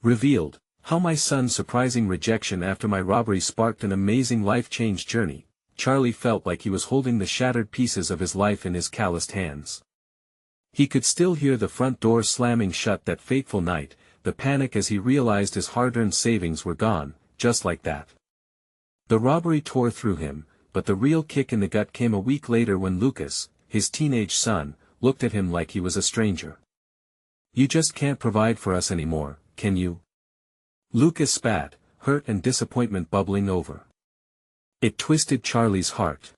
Revealed, how my son's surprising rejection after my robbery sparked an amazing life-change journey. Charlie felt like he was holding the shattered pieces of his life in his calloused hands. He could still hear the front door slamming shut that fateful night, the panic as he realized his hard-earned savings were gone, just like that. The robbery tore through him, but the real kick in the gut came a week later when Lucas, his teenage son, looked at him like he was a stranger. "You just can't provide for us anymore, can you?" Lucas spat, hurt and disappointment bubbling over. It twisted Charlie's heart.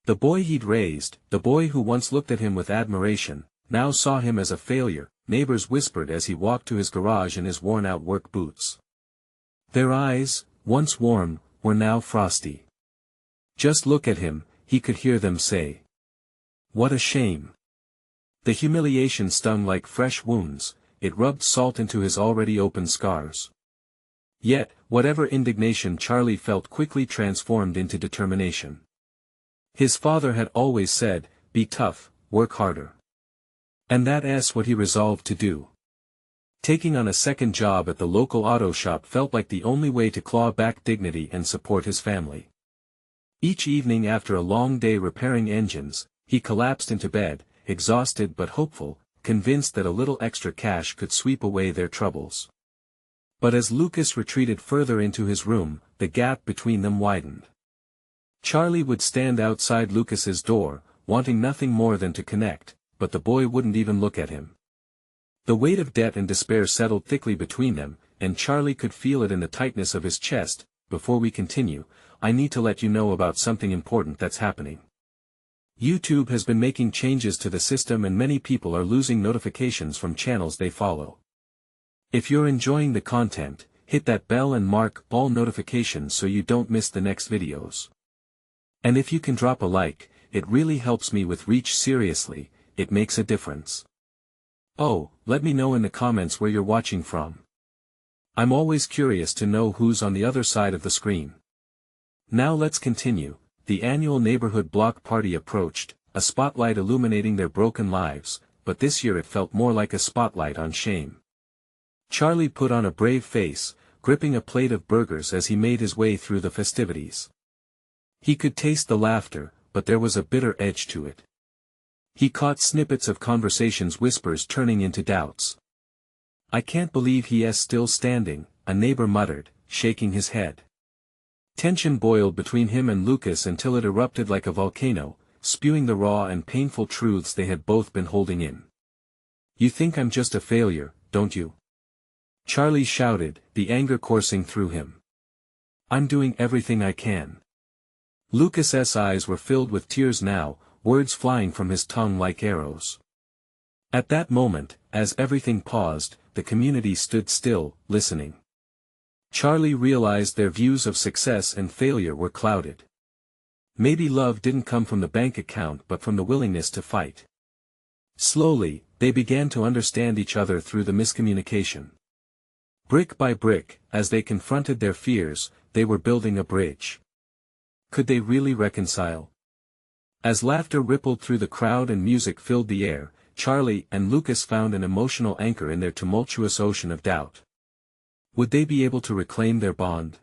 The boy he'd raised, the boy who once looked at him with admiration, now saw him as a failure, neighbors whispered as he walked to his garage in his worn-out work boots. Their eyes, once warm, were now frosty. "Just look at him," he could hear them say. "What a shame." The humiliation stung like fresh wounds, it rubbed salt into his already open scars. Yet, whatever indignation Charlie felt quickly transformed into determination. His father had always said, "Be tough, work harder." And that's what he resolved to do. Taking on a second job at the local auto shop felt like the only way to claw back dignity and support his family. Each evening after a long day repairing engines, he collapsed into bed, exhausted but hopeful, convinced that a little extra cash could sweep away their troubles. But as Lucas retreated further into his room, the gap between them widened. Charlie would stand outside Lucas's door, wanting nothing more than to connect, but the boy wouldn't even look at him. The weight of debt and despair settled thickly between them, and Charlie could feel it in the tightness of his chest. "Before we continue, I need to let you know about something important that's happening. YouTube has been making changes to the system and many people are losing notifications from channels they follow. If you're enjoying the content, hit that bell and mark all notifications so you don't miss the next videos. And if you can drop a like, it really helps me with reach. Seriously, it makes a difference. Oh, let me know in the comments where you're watching from. I'm always curious to know who's on the other side of the screen. Now let's continue. The annual neighborhood block party approached, a spotlight illuminating their broken lives, but this year it felt more like a spotlight on shame. Charlie put on a brave face, gripping a plate of burgers as he made his way through the festivities. He could taste the laughter, but there was a bitter edge to it. He caught snippets of conversations, whispers turning into doubts. "I can't believe he's still standing," a neighbor muttered, shaking his head. Tension boiled between him and Lucas until it erupted like a volcano, spewing the raw and painful truths they had both been holding in. "You think I'm just a failure, don't you?" Charlie shouted, the anger coursing through him. "I'm doing everything I can." Lucas's eyes were filled with tears now, words flying from his tongue like arrows. At that moment, as everything paused, the community stood still, listening. Charlie realized their views of success and failure were clouded. Maybe love didn't come from the bank account but from the willingness to fight. Slowly, they began to understand each other through the miscommunication. Brick by brick, as they confronted their fears, they were building a bridge. Could they really reconcile? As laughter rippled through the crowd and music filled the air, Charlie and Lucas found an emotional anchor in their tumultuous ocean of doubt. Would they be able to reclaim their bond?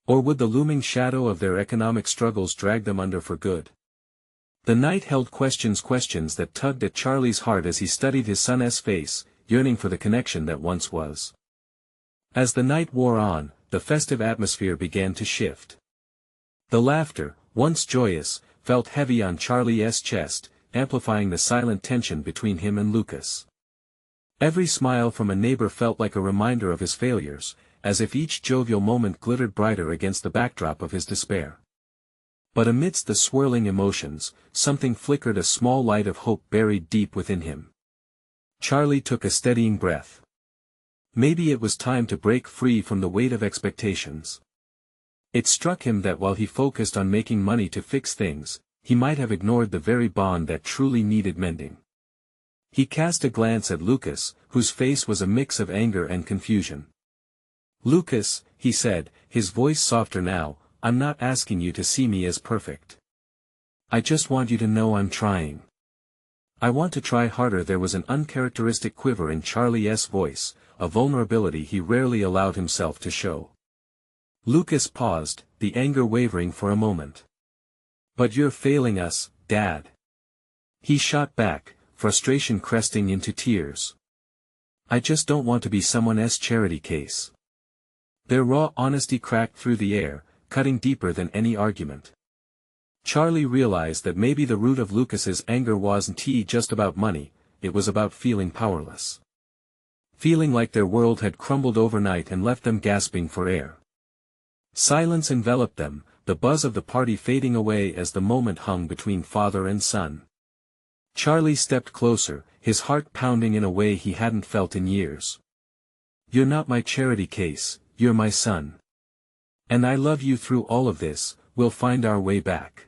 Or would the looming shadow of their economic struggles drag them under for good? The night held questions that tugged at Charlie's heart as he studied his son's face, yearning for the connection that once was. As the night wore on, the festive atmosphere began to shift. The laughter, once joyous, felt heavy on Charlie's chest, amplifying the silent tension between him and Lucas. Every smile from a neighbor felt like a reminder of his failures, as if each jovial moment glittered brighter against the backdrop of his despair. But amidst the swirling emotions, something flickered, a small light of hope buried deep within him. Charlie took a steadying breath. Maybe it was time to break free from the weight of expectations. It struck him that while he focused on making money to fix things, he might have ignored the very bond that truly needed mending. He cast a glance at Lucas, whose face was a mix of anger and confusion. "Lucas," he said, his voice softer now, "I'm not asking you to see me as perfect. I just want you to know I'm trying. I want to try harder." There was an uncharacteristic quiver in Charlie's voice, a vulnerability he rarely allowed himself to show. Lucas paused, the anger wavering for a moment. "But you're failing us, Dad." He shot back, frustration cresting into tears. "I just don't want to be someone's charity case." Their raw honesty cracked through the air, cutting deeper than any argument. Charlie realized that maybe the root of Lucas's anger wasn't just about money, it was about feeling powerless. Feeling like their world had crumbled overnight and left them gasping for air. Silence enveloped them, the buzz of the party fading away as the moment hung between father and son. Charlie stepped closer, his heart pounding in a way he hadn't felt in years. "You're not my charity case, you're my son. And I love you through all of this, we'll find our way back."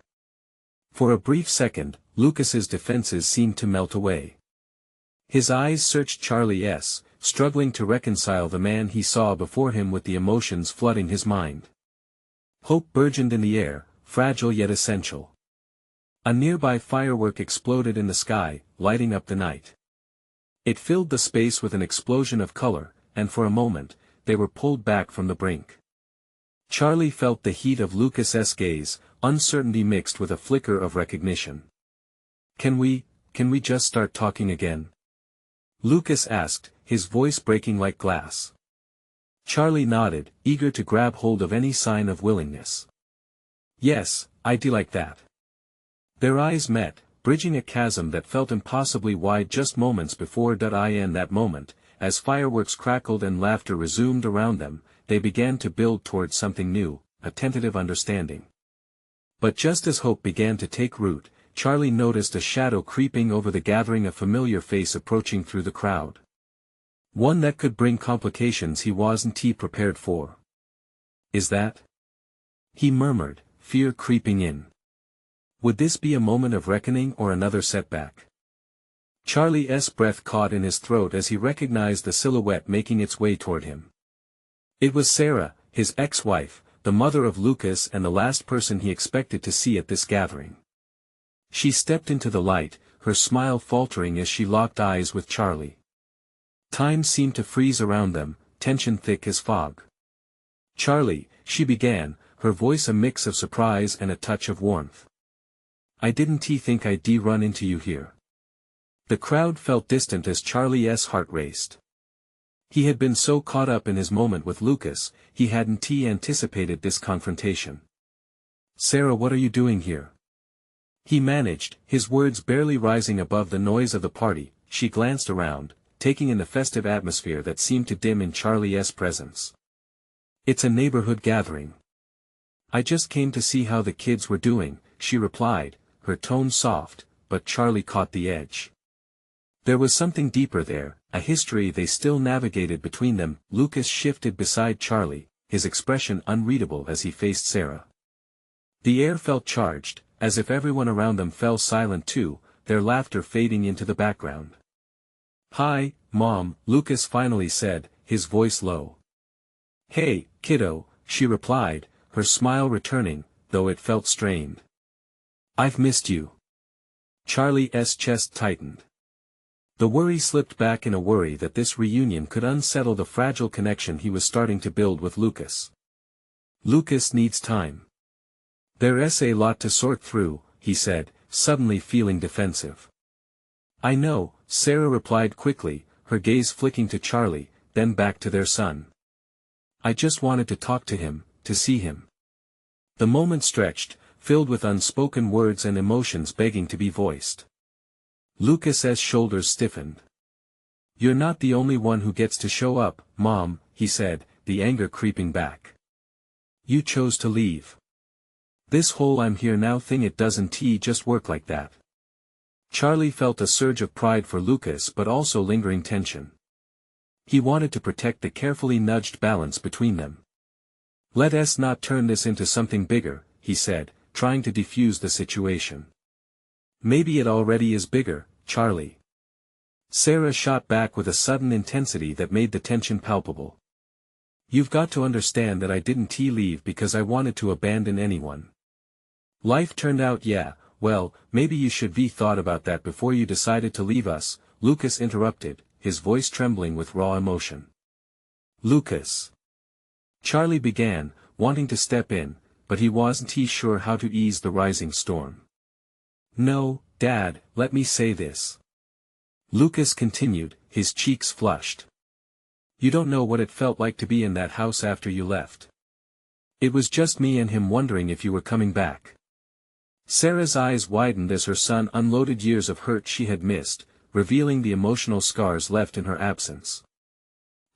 For a brief second, Lucas's defenses seemed to melt away. His eyes searched Charlie's, struggling to reconcile the man he saw before him with the emotions flooding his mind. Hope burgeoned in the air, fragile yet essential. A nearby firework exploded in the sky, lighting up the night. It filled the space with an explosion of color, and for a moment, they were pulled back from the brink. Charlie felt the heat of Lucas's gaze, uncertainty mixed with a flicker of recognition. Can we just start talking again?" Lucas asked, his voice breaking like glass. Charlie nodded, eager to grab hold of any sign of willingness. "Yes, I'd like that." Their eyes met, bridging a chasm that felt impossibly wide just moments before. In that moment, as fireworks crackled and laughter resumed around them, they began to build towards something new, a tentative understanding. But just as hope began to take root, Charlie noticed a shadow creeping over the gathering, a familiar face approaching through the crowd. One that could bring complications he wasn't prepared for. "Is that?" he murmured, fear creeping in. Would this be a moment of reckoning or another setback? Charlie's breath caught in his throat as he recognized the silhouette making its way toward him. It was Sarah, his ex-wife, the mother of Lucas and the last person he expected to see at this gathering. She stepped into the light, her smile faltering as she locked eyes with Charlie. Time seemed to freeze around them, tension thick as fog. "Charlie," she began, her voice a mix of surprise and a touch of warmth. "I didn't think I'd run into you here." The crowd felt distant as Charlie's heart raced. He had been so caught up in his moment with Lucas, he hadn't anticipated this confrontation. "Sarah, what are you doing here?" he managed, his words barely rising above the noise of the party. She glanced around, taking in the festive atmosphere that seemed to dim in Charlie's presence. "It's a neighborhood gathering. I just came to see how the kids were doing," she replied, her tone soft, but Charlie caught the edge. There was something deeper there, a history they still navigated between them. Lucas shifted beside Charlie, his expression unreadable as he faced Sarah. The air felt charged, as if everyone around them fell silent too, their laughter fading into the background. "Hi, Mom," Lucas finally said, his voice low. "Hey, kiddo," she replied, her smile returning, though it felt strained. "I've missed you." Charlie's chest tightened. The worry slipped back in a worry that this reunion could unsettle the fragile connection he was starting to build with Lucas. "Lucas needs time. There's a lot to sort through," he said, suddenly feeling defensive. "I know," Sarah replied quickly, her gaze flicking to Charlie, then back to their son. "I just wanted to talk to him, to see him." The moment stretched, filled with unspoken words and emotions begging to be voiced. Lucas's shoulders stiffened. "You're not the only one who gets to show up, Mom," he said, the anger creeping back. "You chose to leave. This whole 'I'm here now' thing, it doesn't just work like that." Charlie felt a surge of pride for Lucas but also lingering tension. He wanted to protect the carefully nudged balance between them. "Let's not turn this into something bigger," he said, trying to defuse the situation. "Maybe it already is bigger, Charlie." Sarah shot back with a sudden intensity that made the tension palpable. "You've got to understand that I didn't leave because I wanted to abandon anyone. Life turned out, well, maybe you should be thought about that before you decided to leave us," Lucas interrupted, his voice trembling with raw emotion. Lucas. Charlie began, wanting to step in, but he wasn't sure how to ease the rising storm. No, Dad, let me say this. Lucas continued, his cheeks flushed. You don't know what it felt like to be in that house after you left. It was just me and him wondering if you were coming back. Sarah's eyes widened as her son unloaded years of hurt she had missed, revealing the emotional scars left in her absence.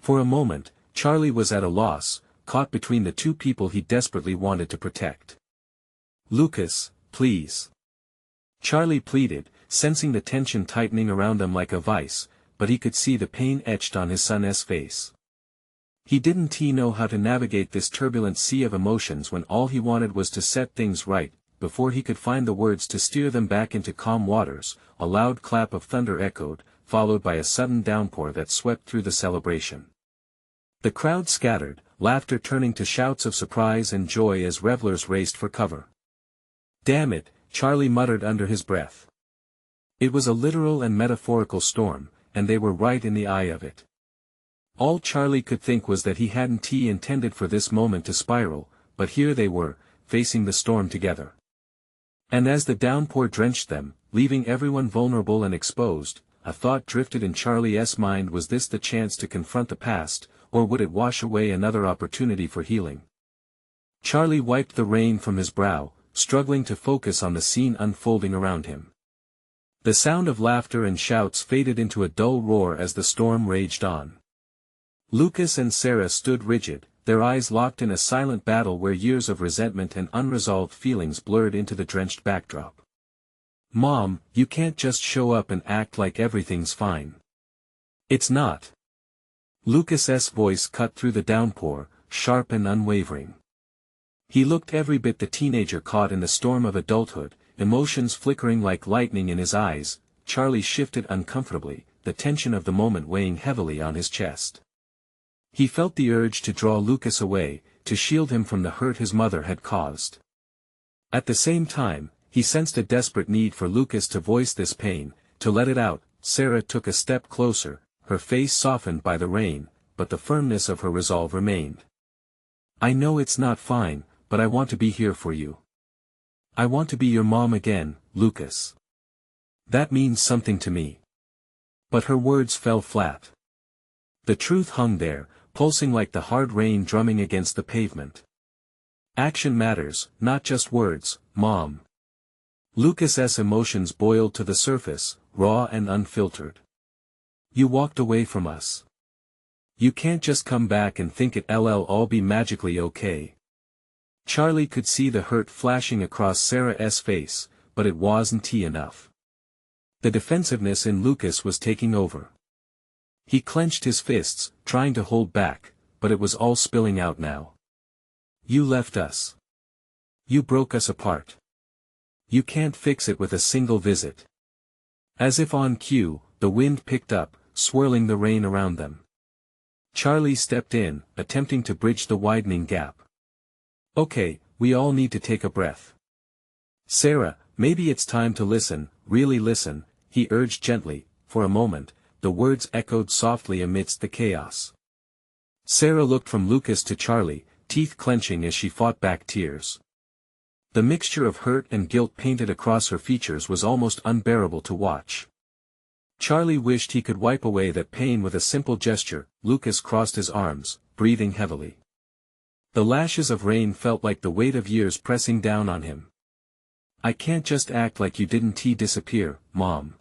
For a moment, Charlie was at a loss, caught between the two people he desperately wanted to protect. Lucas, please. Charlie pleaded, sensing the tension tightening around them like a vice, but he could see the pain etched on his son's face. He didn't know how to navigate this turbulent sea of emotions when all he wanted was to set things right. Before he could find the words to steer them back into calm waters, a loud clap of thunder echoed, followed by a sudden downpour that swept through the celebration. The crowd scattered, laughter turning to shouts of surprise and joy as revelers raced for cover. Damn it, Charlie muttered under his breath. It was a literal and metaphorical storm, and they were right in the eye of it. All Charlie could think was that he hadn't intended for this moment to spiral, but here they were, facing the storm together. And as the downpour drenched them, leaving everyone vulnerable and exposed, a thought drifted in Charlie's mind: was this the chance to confront the past, or would it wash away another opportunity for healing? Charlie wiped the rain from his brow, struggling to focus on the scene unfolding around him. The sound of laughter and shouts faded into a dull roar as the storm raged on. Lucas and Sarah stood rigid, their eyes locked in a silent battle where years of resentment and unresolved feelings blurred into the drenched backdrop. Mom, you can't just show up and act like everything's fine. It's not. Lucas's voice cut through the downpour, sharp and unwavering. He looked every bit the teenager caught in the storm of adulthood, emotions flickering like lightning in his eyes. Charlie shifted uncomfortably, the tension of the moment weighing heavily on his chest. He felt the urge to draw Lucas away, to shield him from the hurt his mother had caused. At the same time, he sensed a desperate need for Lucas to voice this pain, to let it out. Sarah took a step closer, her face softened by the rain, but the firmness of her resolve remained. I know it's not fine, but I want to be here for you. I want to be your mom again, Lucas. That means something to me. But her words fell flat. The truth hung there, pulsing like the hard rain drumming against the pavement. Action matters, not just words, Mom. Lucas's emotions boiled to the surface, raw and unfiltered. You walked away from us. You can't just come back and think it'll all be magically okay. Charlie could see the hurt flashing across Sarah's face, but it wasn't enough. The defensiveness in Lucas was taking over. He clenched his fists, trying to hold back, but it was all spilling out now. You left us. You broke us apart. You can't fix it with a single visit. As if on cue, the wind picked up, swirling the rain around them. Charlie stepped in, attempting to bridge the widening gap. Okay, we all need to take a breath. Sarah, maybe it's time to listen, really listen, he urged gently. For a moment, the words echoed softly amidst the chaos. Sarah looked from Lucas to Charlie, teeth clenching as she fought back tears. The mixture of hurt and guilt painted across her features was almost unbearable to watch. Charlie wished he could wipe away that pain with a simple gesture. Lucas crossed his arms, breathing heavily. The lashes of rain felt like the weight of years pressing down on him. I can't just act like you didn't disappear, Mom.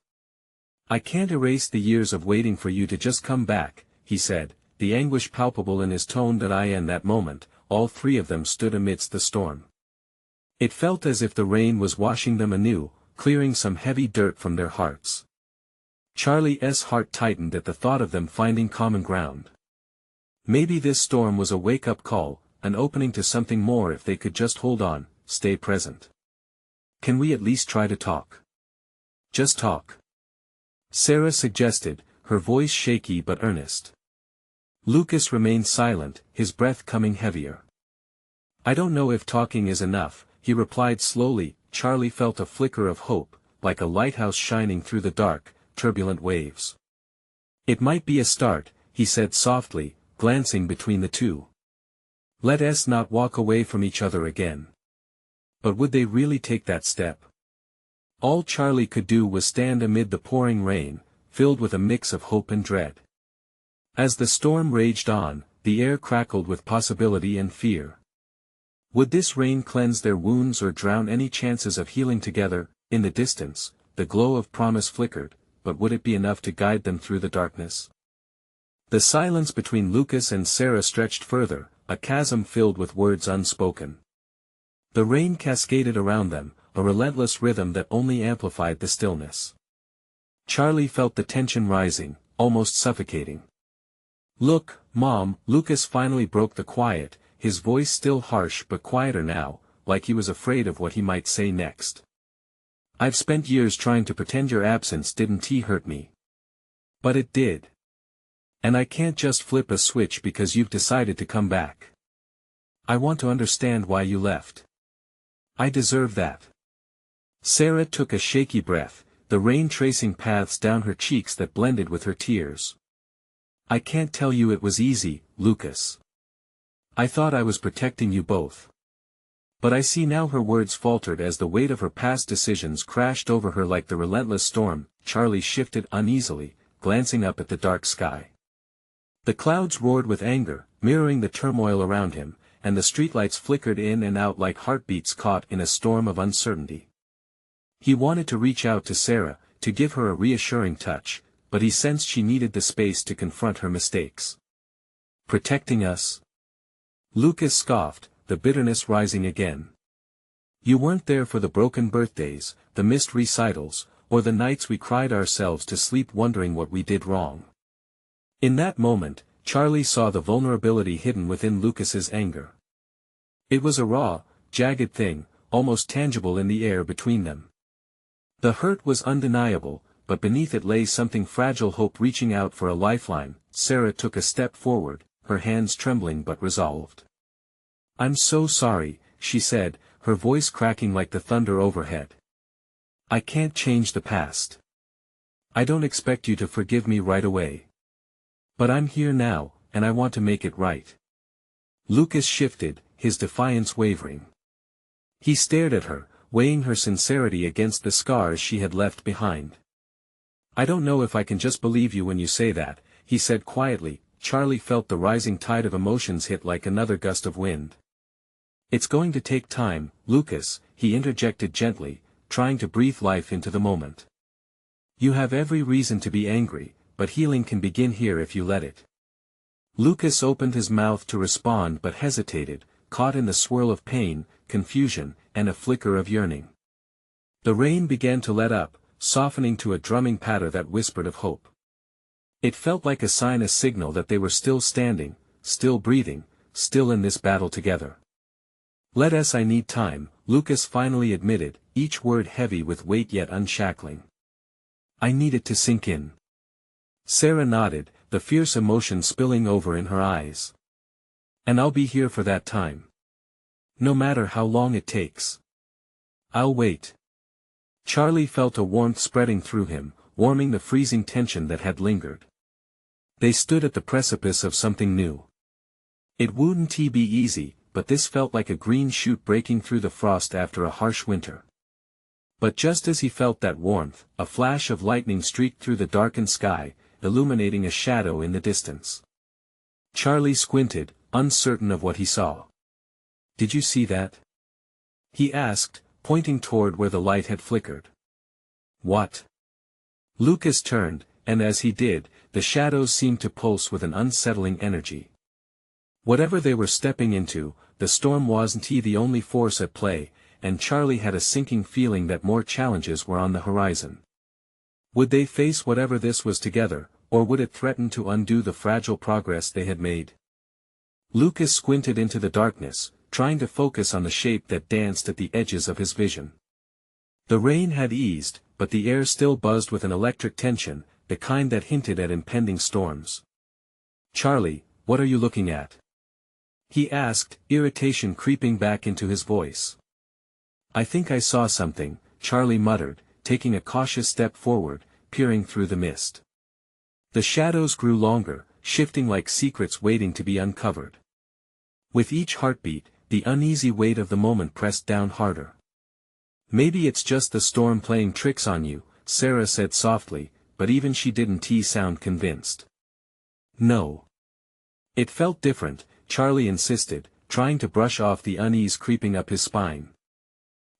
I can't erase the years of waiting for you to just come back, he said, the anguish palpable in his tone. In that moment, all three of them stood amidst the storm. It felt as if the rain was washing them anew, clearing some heavy dirt from their hearts. Charlie's heart tightened at the thought of them finding common ground. Maybe this storm was a wake-up call, an opening to something more if they could just hold on, stay present. Can we at least try to talk? Just talk. Sarah suggested, her voice shaky but earnest. Lucas remained silent, his breath coming heavier. I don't know if talking is enough, he replied slowly. Charlie felt a flicker of hope, like a lighthouse shining through the dark, turbulent waves. It might be a start, he said softly, glancing between the two. Let us not walk away from each other again. But would they really take that step? All Charlie could do was stand amid the pouring rain, filled with a mix of hope and dread. As the storm raged on, the air crackled with possibility and fear. Would this rain cleanse their wounds or drown any chances of healing together? In the distance, the glow of promise flickered, but would it be enough to guide them through the darkness? The silence between Lucas and Sarah stretched further, a chasm filled with words unspoken. The rain cascaded around them, a relentless rhythm that only amplified the stillness. Charlie felt the tension rising, almost suffocating. "Look, Mom," Lucas finally broke the quiet, his voice still harsh but quieter now, like he was afraid of what he might say next. "I've spent years trying to pretend your absence didn't hurt me. But it did. And I can't just flip a switch because you've decided to come back. I want to understand why you left. I deserve that." Sarah took a shaky breath, the rain tracing paths down her cheeks that blended with her tears. "I can't tell you it was easy, Lucas. I thought I was protecting you both. But I see now." Her words faltered as the weight of her past decisions crashed over her like the relentless storm. Charlie shifted uneasily, glancing up at the dark sky. The clouds roared with anger, mirroring the turmoil around him, and the streetlights flickered in and out like heartbeats caught in a storm of uncertainty. He wanted to reach out to Sarah, to give her a reassuring touch, but he sensed she needed the space to confront her mistakes. "Protecting us?" Lucas scoffed, the bitterness rising again. "You weren't there for the broken birthdays, the missed recitals, or the nights we cried ourselves to sleep wondering what we did wrong." In that moment, Charlie saw the vulnerability hidden within Lucas's anger. It was a raw, jagged thing, almost tangible in the air between them. The hurt was undeniable, but beneath it lay something fragile, hope reaching out for a lifeline. Sarah took a step forward, her hands trembling but resolved. "I'm so sorry," she said, her voice cracking like the thunder overhead. "I can't change the past. I don't expect you to forgive me right away. But I'm here now, and I want to make it right." Lucas shifted, his defiance wavering. He stared at her, weighing her sincerity against the scars she had left behind. "I don't know if I can just believe you when you say that," he said quietly. Charlie felt the rising tide of emotions hit like another gust of wind. "It's going to take time, Lucas," he interjected gently, trying to breathe life into the moment. "You have every reason to be angry, but healing can begin here if you let it." Lucas opened his mouth to respond but hesitated, caught in the swirl of pain, confusion, and a flicker of yearning. The rain began to let up, softening to a drumming patter that whispered of hope. It felt like a sign, a signal that they were still standing, still breathing, still in this battle together. "Let us, I need time," Lucas finally admitted, each word heavy with weight yet unshackling. "I need it to sink in." Sarah nodded, the fierce emotion spilling over in her eyes. "And I'll be here for that time. No matter how long it takes. I'll wait." Charlie felt a warmth spreading through him, warming the freezing tension that had lingered. They stood at the precipice of something new. It wouldn't be easy, but this felt like a green shoot breaking through the frost after a harsh winter. But just as he felt that warmth, a flash of lightning streaked through the darkened sky, illuminating a shadow in the distance. Charlie squinted, uncertain of what he saw. "Did you see that?" he asked, pointing toward where the light had flickered. "What?" Lucas turned, and as he did, the shadows seemed to pulse with an unsettling energy. Whatever they were stepping into, the storm wasn't the only force at play, and Charlie had a sinking feeling that more challenges were on the horizon. Would they face whatever this was together, or would it threaten to undo the fragile progress they had made? Lucas squinted into the darkness, trying to focus on the shape that danced at the edges of his vision. The rain had eased, but the air still buzzed with an electric tension, the kind that hinted at impending storms. "Charlie, what are you looking at?" he asked, irritation creeping back into his voice. "I think I saw something," Charlie muttered, taking a cautious step forward, peering through the mist. The shadows grew longer, shifting like secrets waiting to be uncovered. With each heartbeat, the uneasy weight of the moment pressed down harder. "Maybe it's just the storm playing tricks on you," Sarah said softly, but even she didn't sound convinced. "No. It felt different," Charlie insisted, trying to brush off the unease creeping up his spine.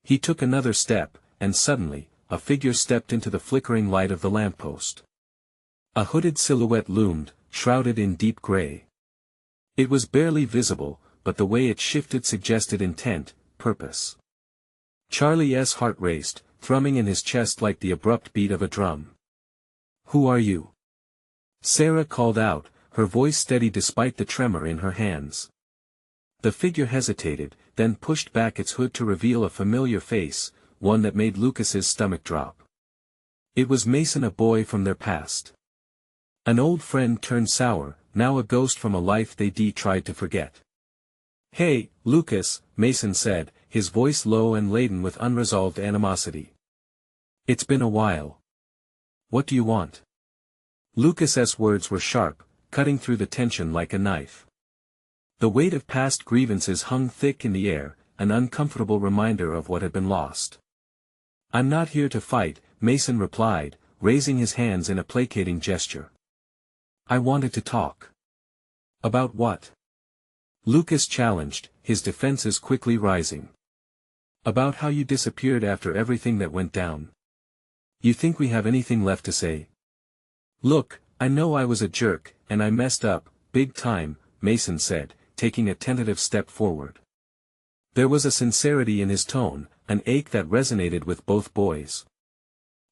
He took another step, and suddenly, a figure stepped into the flickering light of the lamppost. A hooded silhouette loomed, shrouded in deep gray. It was barely visible, but the way it shifted suggested intent, purpose. Charlie's heart raced, thrumming in his chest like the abrupt beat of a drum. "Who are you?" Sarah called out, her voice steady despite the tremor in her hands. The figure hesitated, then pushed back its hood to reveal a familiar face, one that made Lucas's stomach drop. It was Mason, a boy from their past. An old friend turned sour, now a ghost from a life they tried to forget. "Hey, Lucas," Mason said, his voice low and laden with unresolved animosity. "It's been a while. What do you want?" Lucas's words were sharp, cutting through the tension like a knife. The weight of past grievances hung thick in the air, an uncomfortable reminder of what had been lost. "I'm not here to fight," Mason replied, raising his hands in a placating gesture. "I wanted to talk." "About what?" Lucas challenged, his defenses quickly rising. "About how you disappeared after everything that went down. You think we have anything left to say?" "Look, I know I was a jerk, and I messed up, big time," Mason said, taking a tentative step forward. There was a sincerity in his tone, an ache that resonated with both boys.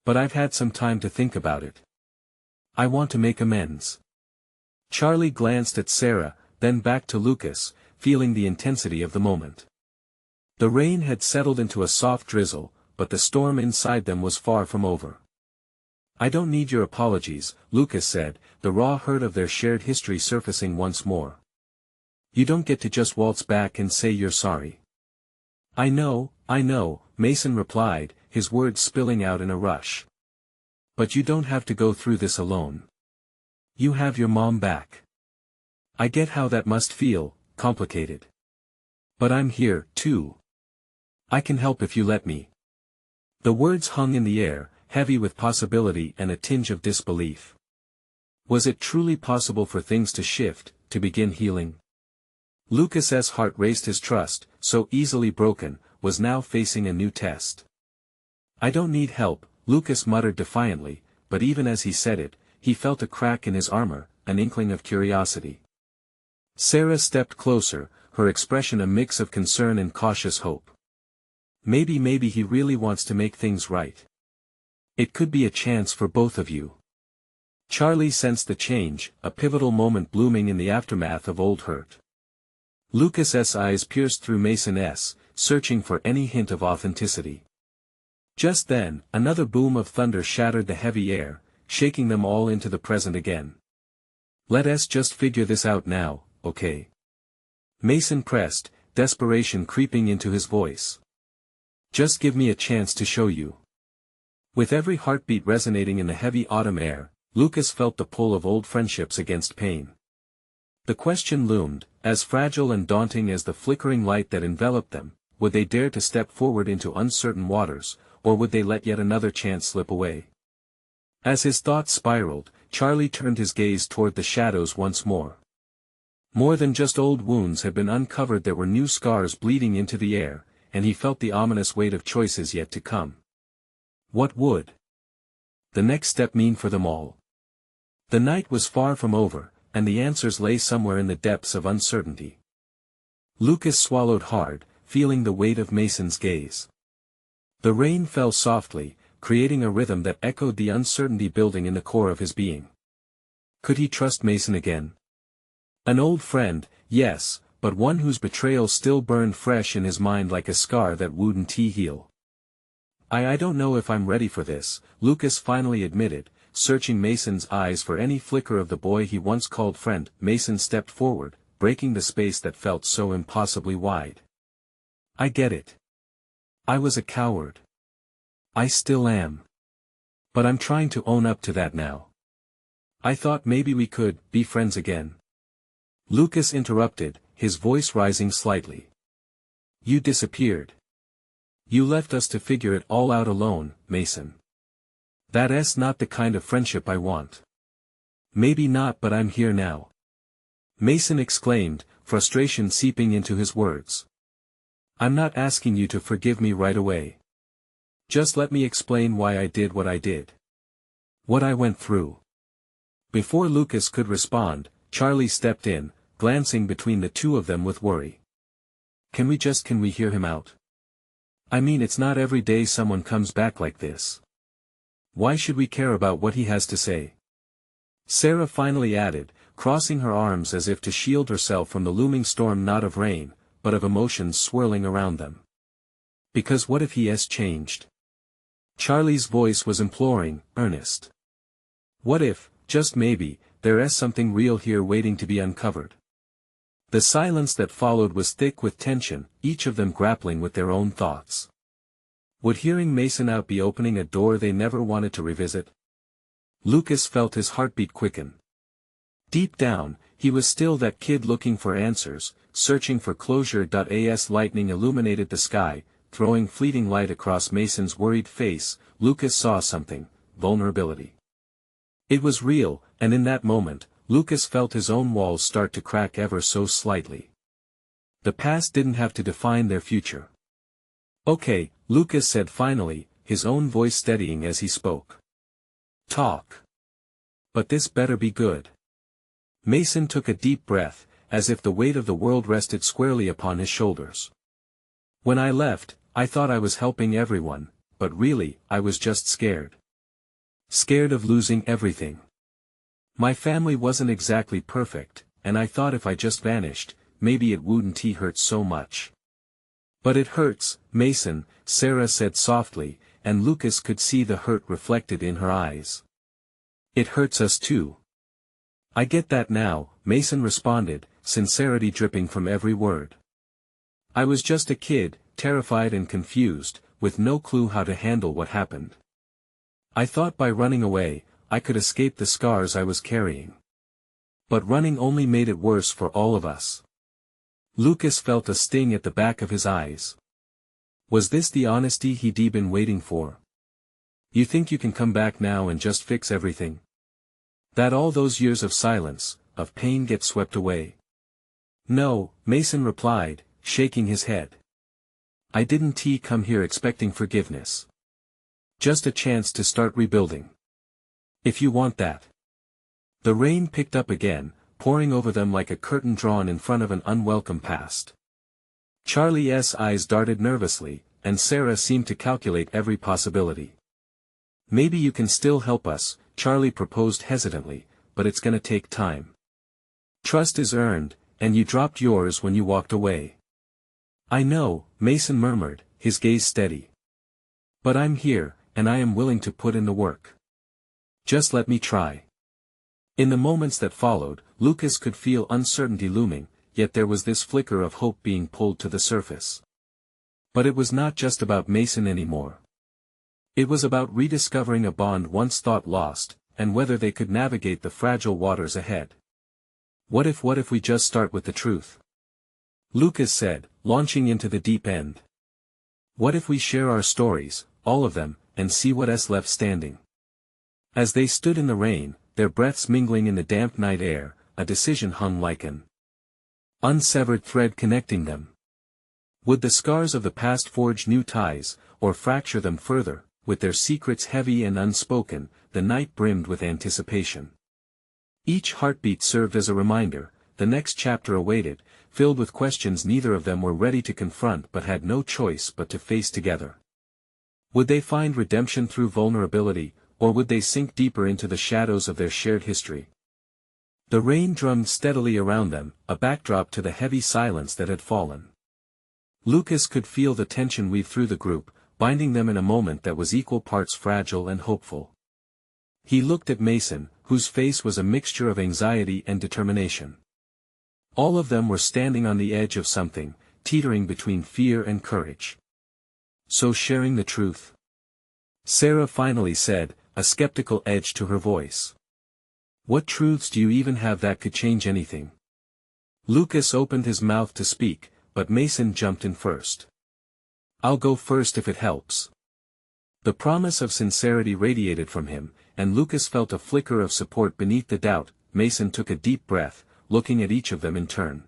"But I've had some time to think about it. I want to make amends." Charlie glanced at Sarah, then back to Lucas, feeling the intensity of the moment. The rain had settled into a soft drizzle, but the storm inside them was far from over. "I don't need your apologies," Lucas said, the raw hurt of their shared history surfacing once more. "You don't get to just waltz back and say you're sorry." I know," Mason replied, his words spilling out in a rush. "But you don't have to go through this alone. You have your mom back. I get how that must feel, complicated. But I'm here, too. I can help if you let me." The words hung in the air, heavy with possibility and a tinge of disbelief. Was it truly possible for things to shift, to begin healing? Lucas's heart raced. His trust, so easily broken, was now facing a new test. "I don't need help," Lucas muttered defiantly, but even as he said it, he felt a crack in his armor, an inkling of curiosity. Sarah stepped closer, her expression a mix of concern and cautious hope. Maybe he really wants to make things right. It could be a chance for both of you." Charlie sensed the change, a pivotal moment blooming in the aftermath of old hurt. Lucas's eyes pierced through Mason's, searching for any hint of authenticity. Just then, another boom of thunder shattered the heavy air, shaking them all into the present again. "Let's just figure this out now, okay?" Mason pressed, desperation creeping into his voice. "Just give me a chance to show you." With every heartbeat resonating in the heavy autumn air, Lucas felt the pull of old friendships against pain. The question loomed, as fragile and daunting as the flickering light that enveloped them: would they dare to step forward into uncertain waters, or would they let yet another chance slip away? As his thoughts spiraled, Charlie turned his gaze toward the shadows once more. More than just old wounds had been uncovered, there were new scars bleeding into the air, and he felt the ominous weight of choices yet to come. What would the next step mean for them all? The night was far from over, and the answers lay somewhere in the depths of uncertainty. Lucas swallowed hard, feeling the weight of Mason's gaze. The rain fell softly, creating a rhythm that echoed the uncertainty building in the core of his being. Could he trust Mason again? An old friend, yes, but one whose betrayal still burned fresh in his mind like a scar that wouldn't heal. I don't know if I'm ready for this," Lucas finally admitted, searching Mason's eyes for any flicker of the boy he once called friend. Mason stepped forward, breaking the space that felt so impossibly wide. "I get it. I was a coward. I still am. But I'm trying to own up to that now. I thought maybe we could be friends again. Lucas interrupted, his voice rising slightly. You disappeared. You left us to figure it all out alone, Mason. That's not the kind of friendship I want. Maybe not, but I'm here now. Mason exclaimed, frustration seeping into his words. I'm not asking you to forgive me right away. Just let me explain why I did what I did. What I went through. Before Lucas could respond, Charlie stepped in, glancing between the two of them with worry. Can we hear him out? I mean, it's not every day someone comes back like this. Why should we care about what he has to say? Sarah finally added, crossing her arms as if to shield herself from the looming storm, not of rain, but of emotions swirling around them. Because what if he has changed? Charlie's voice was imploring, earnest. What if, just maybe, there is something real here waiting to be uncovered? The silence that followed was thick with tension, each of them grappling with their own thoughts. Would hearing Mason out be opening a door they never wanted to revisit? Lucas felt his heartbeat quicken. Deep down, he was still that kid looking for answers, searching for closure. As lightning illuminated the sky, throwing fleeting light across Mason's worried face, Lucas saw something: vulnerability. It was real, and in that moment, Lucas felt his own walls start to crack ever so slightly. The past didn't have to define their future. Okay, Lucas said finally, his own voice steadying as he spoke. Talk. But this better be good. Mason took a deep breath, as if the weight of the world rested squarely upon his shoulders. When I left, I thought I was helping everyone, but really, I was just scared. Scared of losing everything. My family wasn't exactly perfect, and I thought if I just vanished, maybe it wouldn't hurt so much. But it hurts, Mason, Sarah said softly, and Lucas could see the hurt reflected in her eyes. It hurts us too. I get that now, Mason responded, sincerity dripping from every word. I was just a kid, terrified and confused, with no clue how to handle what happened. I thought by running away, I could escape the scars I was carrying. But running only made it worse for all of us. Lucas felt a sting at the back of his eyes. Was this the honesty he'd been waiting for? You think you can come back now and just fix everything? That all those years of silence, of pain get swept away? No, Mason replied, shaking his head. I didn't come here expecting forgiveness. Just a chance to start rebuilding. If you want that. The rain picked up again, pouring over them like a curtain drawn in front of an unwelcome past. Charlie's eyes darted nervously, and Sarah seemed to calculate every possibility. Maybe you can still help us, Charlie proposed hesitantly, but it's gonna take time. Trust is earned, and you dropped yours when you walked away. I know, Mason murmured, his gaze steady. But I'm here, and I am willing to put in the work. Just let me try. In the moments that followed, Lucas could feel uncertainty looming, yet there was this flicker of hope being pulled to the surface. But it was not just about Mason anymore. It was about rediscovering a bond once thought lost, and whether they could navigate the fragile waters ahead. What if we just start with the truth? Lucas said, launching into the deep end. What if we share our stories, all of them, and see what's left standing? As they stood in the rain, their breaths mingling in the damp night air, a decision hung like an unsevered thread connecting them. Would the scars of the past forge new ties, or fracture them further? With their secrets heavy and unspoken, the night brimmed with anticipation. Each heartbeat served as a reminder, the next chapter awaited, filled with questions neither of them were ready to confront but had no choice but to face together. Would they find redemption through vulnerability, or would they sink deeper into the shadows of their shared history? The rain drummed steadily around them, a backdrop to the heavy silence that had fallen. Lucas could feel the tension weave through the group, binding them in a moment that was equal parts fragile and hopeful. He looked at Mason, whose face was a mixture of anxiety and determination. All of them were standing on the edge of something, teetering between fear and courage. So sharing the truth? Sarah finally said, a skeptical edge to her voice. What truths do you even have that could change anything? Lucas opened his mouth to speak, but Mason jumped in first. I'll go first if it helps. The promise of sincerity radiated from him, and Lucas felt a flicker of support beneath the doubt. Mason took a deep breath, looking at each of them in turn.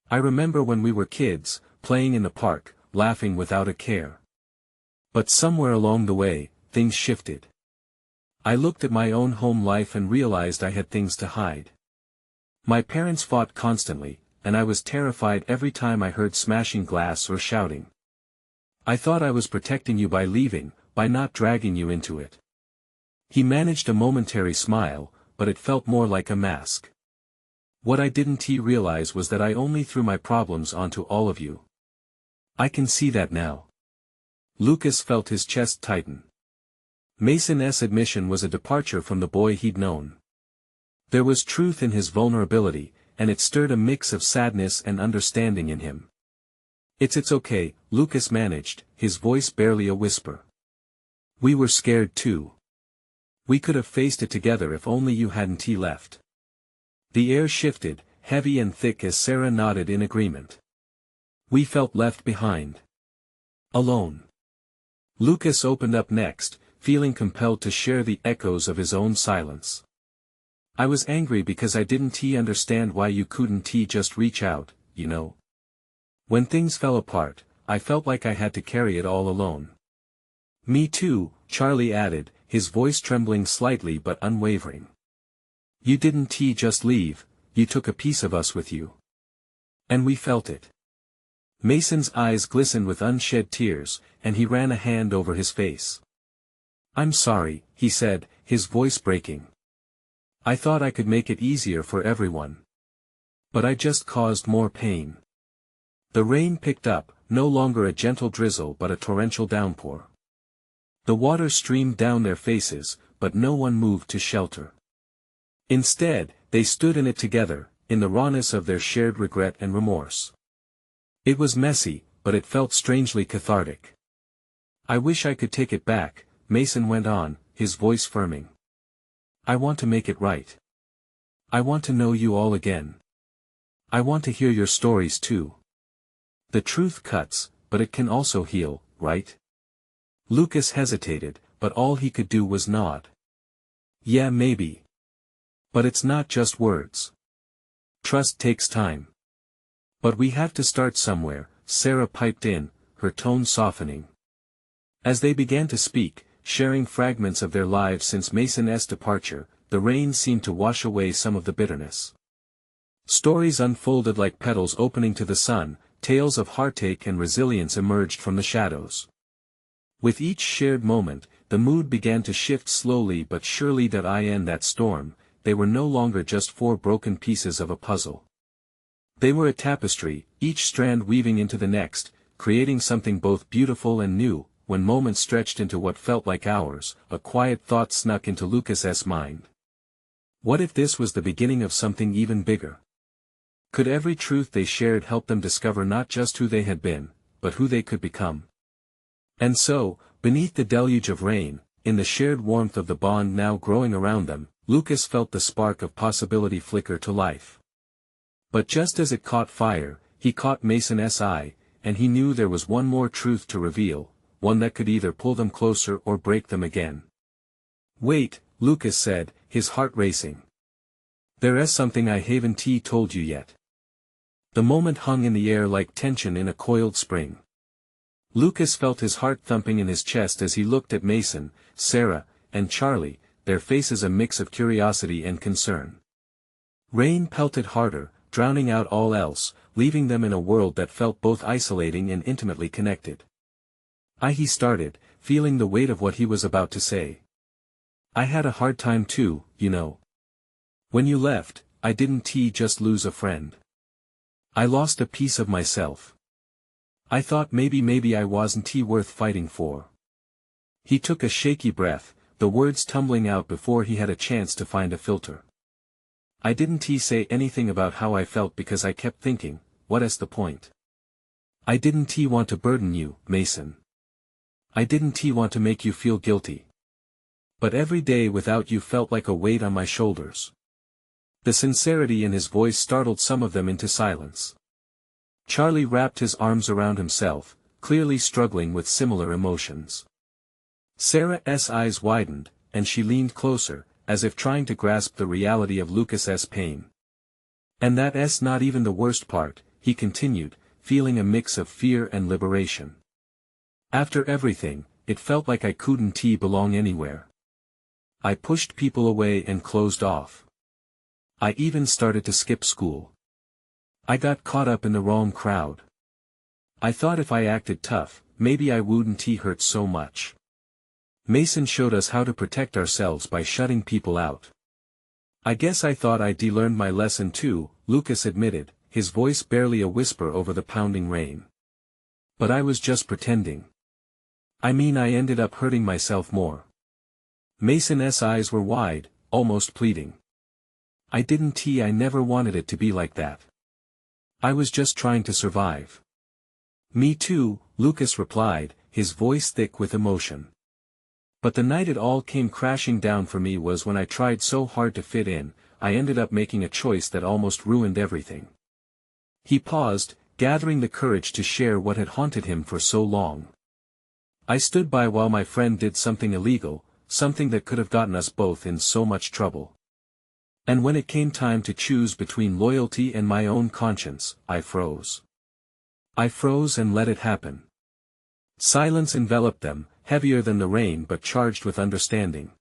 I remember when we were kids, playing in the park, laughing without a care. But somewhere along the way, things shifted. I looked at my own home life and realized I had things to hide. My parents fought constantly, and I was terrified every time I heard smashing glass or shouting. I thought I was protecting you by leaving, by not dragging you into it. He managed a momentary smile, but it felt more like a mask. What I didn't realize was that I only threw my problems onto all of you. I can see that now. Lucas felt his chest tighten. Mason's admission was a departure from the boy he'd known. There was truth in his vulnerability, and it stirred a mix of sadness and understanding in him. It's okay, Lucas managed, his voice barely a whisper. We were scared too. We could have faced it together if only you hadn't left. The air shifted, heavy and thick as Sarah nodded in agreement. We felt left behind. Alone. Lucas opened up next, feeling compelled to share the echoes of his own silence. I was angry because I didn't understand why you couldn't just reach out, you know. When things fell apart, I felt like I had to carry it all alone. Me too, Charlie added, his voice trembling slightly but unwavering. You didn't just leave, you took a piece of us with you. And we felt it. Mason's eyes glistened with unshed tears, and he ran a hand over his face. I'm sorry, he said, his voice breaking. I thought I could make it easier for everyone. But I just caused more pain. The rain picked up, no longer a gentle drizzle but a torrential downpour. The water streamed down their faces, but no one moved to shelter. Instead, they stood in it together, in the rawness of their shared regret and remorse. It was messy, but it felt strangely cathartic. I wish I could take it back, Mason went on, his voice firming. I want to make it right. I want to know you all again. I want to hear your stories too. The truth cuts, but it can also heal, right? Lucas hesitated, but all he could do was nod. Yeah, maybe. But it's not just words. Trust takes time. But we have to start somewhere, Sarah piped in, her tone softening. As they began to speak, sharing fragments of their lives since Mason's departure, the rain seemed to wash away some of the bitterness. Stories unfolded like petals opening to the sun, tales of heartache and resilience emerged from the shadows. With each shared moment, the mood began to shift slowly but surely. That storm, they were no longer just four broken pieces of a puzzle. They were a tapestry, each strand weaving into the next, creating something both beautiful and new. When moments stretched into what felt like hours, a quiet thought snuck into Lucas's mind. What if this was the beginning of something even bigger? Could every truth they shared help them discover not just who they had been, but who they could become? And so, beneath the deluge of rain, in the shared warmth of the bond now growing around them, Lucas felt the spark of possibility flicker to life. But just as it caught fire, he caught Mason's eye, and he knew there was one more truth to reveal, one that could either pull them closer or break them again. Wait, Lucas said, his heart racing. There's something I haven't told you yet. The moment hung in the air like tension in a coiled spring. Lucas felt his heart thumping in his chest as he looked at Mason, Sarah, and Charlie, their faces a mix of curiosity and concern. Rain pelted harder, drowning out all else, leaving them in a world that felt both isolating and intimately connected. He started, feeling the weight of what he was about to say. I had a hard time too, you know. When you left, I didn't just lose a friend. I lost a piece of myself. I thought maybe I wasn't worth fighting for. He took a shaky breath, the words tumbling out before he had a chance to find a filter. I didn't say anything about how I felt because I kept thinking, what's the point? I didn't want to burden you, Mason. I didn't want to make you feel guilty. But every day without you felt like a weight on my shoulders. The sincerity in his voice startled some of them into silence. Charlie wrapped his arms around himself, clearly struggling with similar emotions. Sarah's eyes widened, and she leaned closer, as if trying to grasp the reality of Lucas's pain. And that's not even the worst part, he continued, feeling a mix of fear and liberation. After everything, it felt like I couldn't belong anywhere. I pushed people away and closed off. I even started to skip school. I got caught up in the wrong crowd. I thought if I acted tough, maybe I wouldn't hurt so much. Mason showed us how to protect ourselves by shutting people out. I guess I thought I'd learned my lesson too, Lucas admitted, his voice barely a whisper over the pounding rain. But I was just pretending. I ended up hurting myself more. Mason's eyes were wide, almost pleading. I never wanted it to be like that. I was just trying to survive. Me too, Lucas replied, his voice thick with emotion. But the night it all came crashing down for me was when I tried so hard to fit in, I ended up making a choice that almost ruined everything. He paused, gathering the courage to share what had haunted him for so long. I stood by while my friend did something illegal, something that could have gotten us both in so much trouble. And when it came time to choose between loyalty and my own conscience, I froze. I froze and let it happen. Silence enveloped them, heavier than the rain but charged with understanding.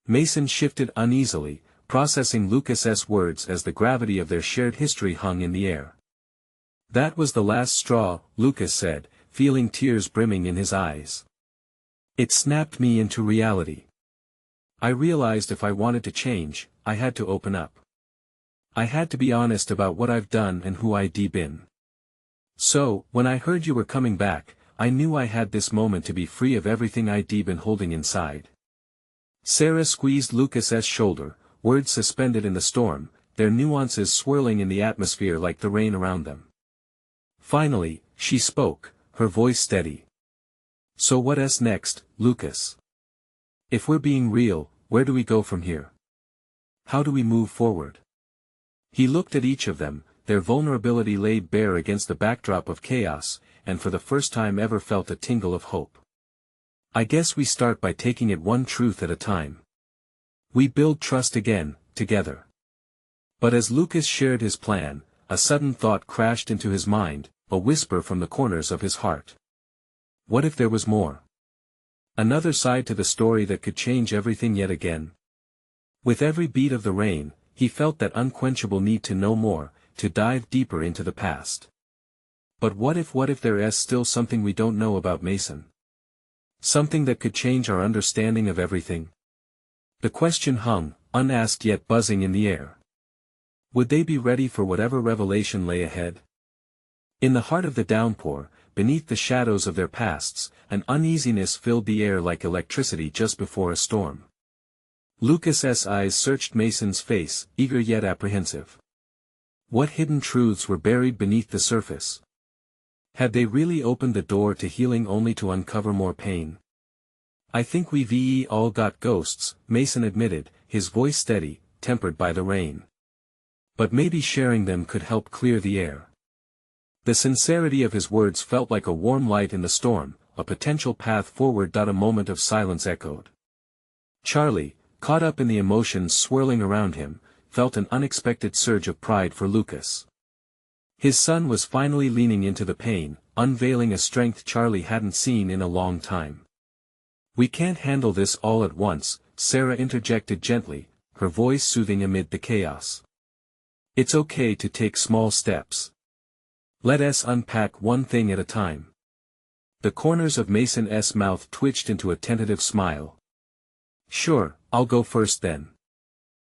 Mason shifted uneasily, processing Lucas's words as the gravity of their shared history hung in the air. That was the last straw, Lucas said, feeling tears brimming in his eyes. It snapped me into reality. I realized if I wanted to change, I had to open up. I had to be honest about what I've done and who I'd been. So, when I heard you were coming back, I knew I had this moment to be free of everything I'd been holding inside. Sarah squeezed Lucas's shoulder, words suspended in the storm, their nuances swirling in the atmosphere like the rain around them. Finally, she spoke, her voice steady. So what's next, Lucas? If we're being real, where do we go from here? How do we move forward? He looked at each of them, their vulnerability laid bare against the backdrop of chaos, and for the first time ever felt a tingle of hope. I guess we start by taking it one truth at a time. We build trust again, together. But as Lucas shared his plan, a sudden thought crashed into his mind, a whisper from the corners of his heart. What if there was more? Another side to the story that could change everything yet again? With every beat of the rain, he felt that unquenchable need to know more, to dive deeper into the past. But what if there's still something we don't know about Mason? Something that could change our understanding of everything? The question hung, unasked yet buzzing in the air. Would they be ready for whatever revelation lay ahead? In the heart of the downpour, beneath the shadows of their pasts, an uneasiness filled the air like electricity just before a storm. Lucas's eyes searched Mason's face, eager yet apprehensive. What hidden truths were buried beneath the surface? Had they really opened the door to healing only to uncover more pain? I think we've all got ghosts, Mason admitted, his voice steady, tempered by the rain. But maybe sharing them could help clear the air. The sincerity of his words felt like a warm light in the storm, a potential path forward. A moment of silence echoed. Charlie, caught up in the emotions swirling around him, felt an unexpected surge of pride for Lucas. His son was finally leaning into the pain, unveiling a strength Charlie hadn't seen in a long time. We can't handle this all at once, Sarah interjected gently, her voice soothing amid the chaos. It's okay to take small steps. Let us unpack one thing at a time. The corners of Mason's mouth twitched into a tentative smile. Sure, I'll go first then.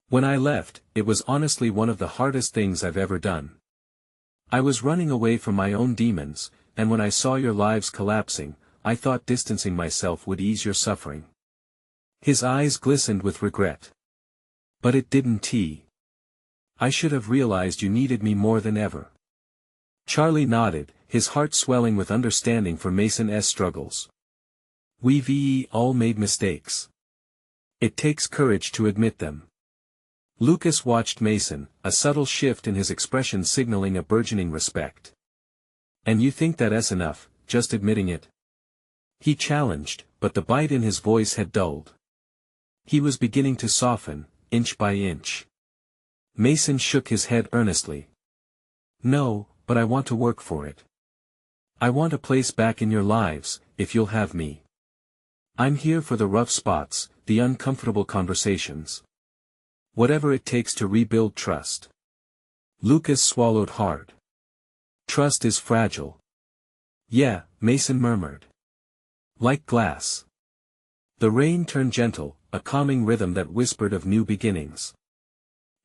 When I left, it was honestly one of the hardest things I've ever done. I was running away from my own demons, and when I saw your lives collapsing, I thought distancing myself would ease your suffering. His eyes glistened with regret. But it didn't. I should have realized you needed me more than ever. Charlie nodded, his heart swelling with understanding for Mason's struggles. We've all made mistakes. It takes courage to admit them. Lucas watched Mason, a subtle shift in his expression signaling a burgeoning respect. And you think that's enough, just admitting it? He challenged, but the bite in his voice had dulled. He was beginning to soften, inch by inch. Mason shook his head earnestly. No, but I want to work for it. I want a place back in your lives, if you'll have me. I'm here for the rough spots, the uncomfortable conversations. Whatever it takes to rebuild trust. Lucas swallowed hard. Trust is fragile. Yeah, Mason murmured. Like glass. The rain turned gentle, a calming rhythm that whispered of new beginnings.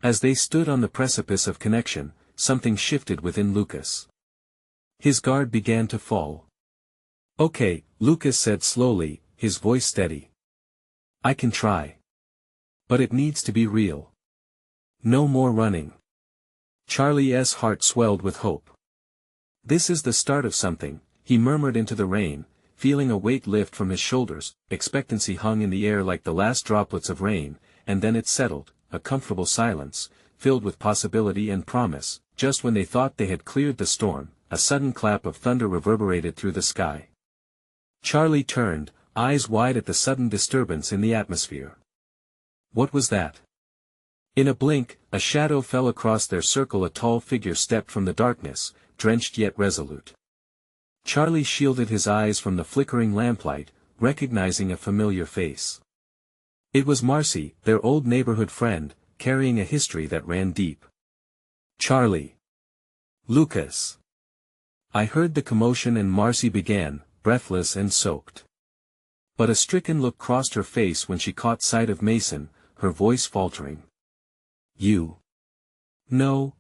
As they stood on the precipice of connection, something shifted within Lucas. His guard began to fall. Okay, Lucas said slowly, his voice steady. I can try. But it needs to be real. No more running. Charlie's heart swelled with hope. This is the start of something, he murmured into the rain, feeling a weight lift from his shoulders. Expectancy hung in the air like the last droplets of rain, and then it settled, a comfortable silence, filled with possibility and promise. Just when they thought they had cleared the storm, a sudden clap of thunder reverberated through the sky. Charlie turned, eyes wide at the sudden disturbance in the atmosphere. What was that? In a blink, a shadow fell across their circle. A tall figure stepped from the darkness, drenched yet resolute. Charlie shielded his eyes from the flickering lamplight, recognizing a familiar face. It was Marcy, their old neighborhood friend, carrying a history that ran deep. Charlie. Lucas. I heard the commotion and Marcy began, breathless and soaked. But a stricken look crossed her face when she caught sight of Mason, her voice faltering. You. No,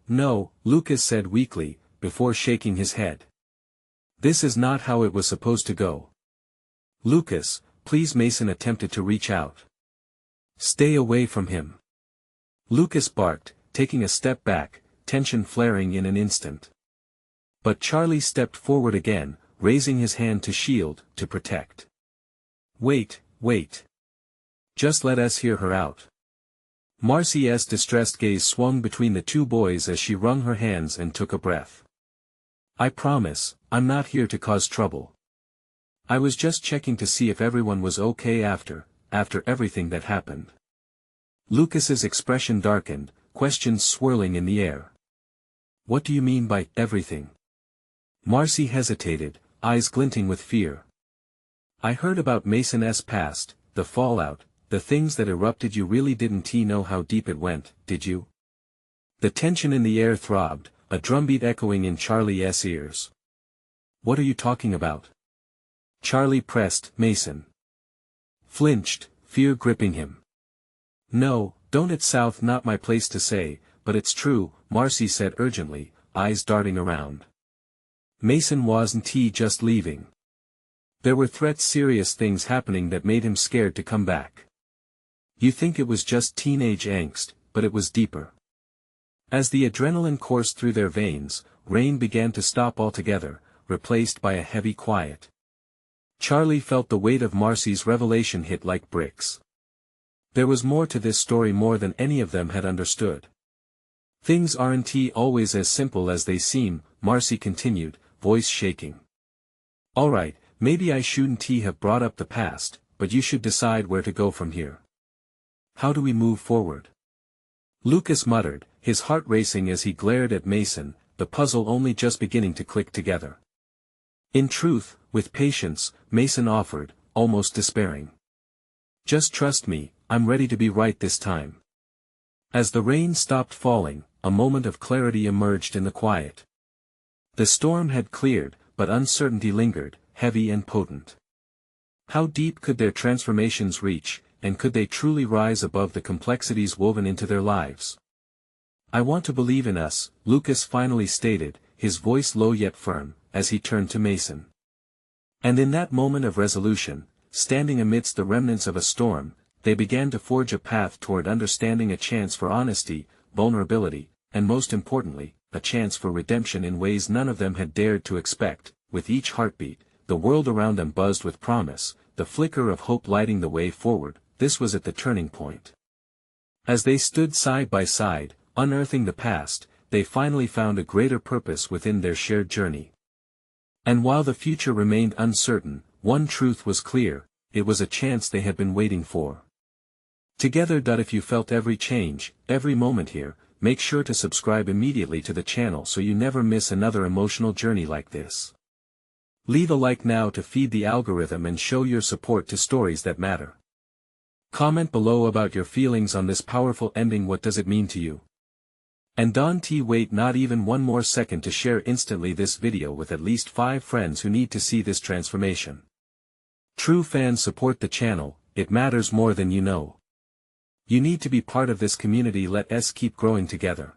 Lucas said weakly, before shaking his head. This is not how it was supposed to go. Lucas, please. Mason attempted to reach out. Stay away from him. Lucas barked, taking a step back, tension flaring in an instant. But Charlie stepped forward again, raising his hand to shield, to protect. Wait. Just let us hear her out. Marcy's distressed gaze swung between the two boys as she wrung her hands and took a breath. I promise, I'm not here to cause trouble. I was just checking to see if everyone was okay after everything that happened. Lucas's expression darkened, questions swirling in the air. What do you mean by everything? Marcy hesitated, eyes glinting with fear. I heard about Mason's past, the fallout, the things that erupted. You really didn't know how deep it went, did you? The tension in the air throbbed, a drumbeat echoing in Charlie's ears. What are you talking about? Charlie pressed. Mason flinched, fear gripping him. No, don't. It's South, not my place to say, but it's true, Marcy said urgently, eyes darting around. Mason wasn't just leaving. There were threats, serious things happening that made him scared to come back. You think it was just teenage angst, but it was deeper. As the adrenaline coursed through their veins, rain began to stop altogether, replaced by a heavy quiet. Charlie felt the weight of Marcy's revelation hit like bricks. There was more to this story, more than any of them had understood. Things aren't always as simple as they seem, Marcy continued, voice shaking. All right, maybe I shouldn't have brought up the past, but you should decide where to go from here. How do we move forward? Lucas muttered, his heart racing as he glared at Mason, the puzzle only just beginning to click together. In truth, with patience, Mason offered, almost despairing. Just trust me, I'm ready to be right this time. As the rain stopped falling, a moment of clarity emerged in the quiet. The storm had cleared, but uncertainty lingered, heavy and potent. How deep could their transformations reach, and could they truly rise above the complexities woven into their lives? I want to believe in us, Lucas finally stated, his voice low yet firm, as he turned to Mason. And in that moment of resolution, standing amidst the remnants of a storm, they began to forge a path toward understanding, a chance for honesty, vulnerability, and most importantly, a chance for redemption in ways none of them had dared to expect. With each heartbeat, the world around them buzzed with promise, the flicker of hope lighting the way forward, this was at the turning point. As they stood side by side, unearthing the past, they finally found a greater purpose within their shared journey. And while the future remained uncertain, one truth was clear: it was a chance they had been waiting for. Together. If you felt every change, every moment here, make sure to subscribe immediately to the channel so you never miss another emotional journey like this. Leave a like now to feed the algorithm and show your support to stories that matter. Comment below about your feelings on this powerful ending. What does it mean to you? And don't wait not even one more second to share instantly this video with at least 5 friends who need to see this transformation. True fans support the channel, it matters more than you know. You need to be part of this community. Let us keep growing together.